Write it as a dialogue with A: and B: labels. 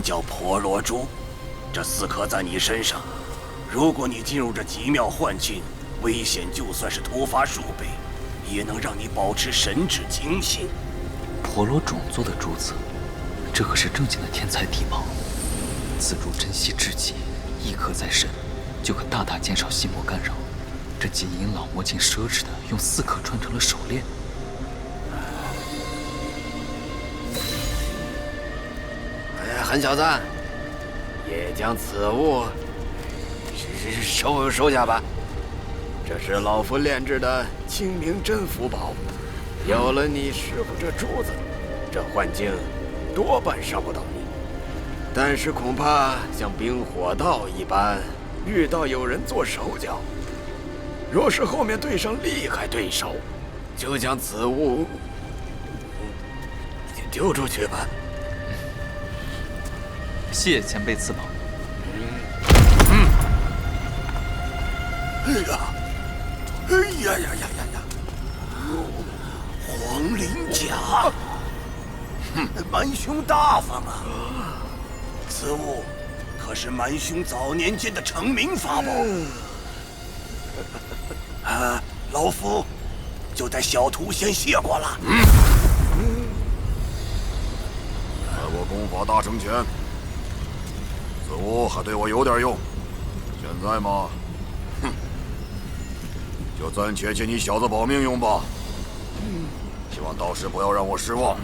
A: 叫婆罗珠，这4颗在你身上，如果你进入这极妙幻境，危险就算是突发数倍，也能让你保持神志清醒。
B: 婆罗种做的珠子，这可是正经的天才地宝，此珠珍稀至极，1颗在身，就可大大减少心魔干扰。这金银老魔精奢侈的用4颗穿成了手链。
C: 狠小子，也将此物收下吧。这是老夫炼制的清明真符宝，有了你师傅这珠子，这幻境多半伤不到你。但是恐怕像冰火道一般，遇到有人做手脚。若是后面对上厉害对手，就将此物丢出去吧。
B: 谢谢前辈赐宝。
A: 哎呀，哎呀呀呀呀呀！黄鳞甲，蛮兄大方啊！此物可是蛮兄早年间的成名法宝。老夫就带小徒先谢过了。
D: 待我功法大成前，此物还对我有点用。现在嘛，就暂且借你小子保命用吧。希望到时不要让我失望。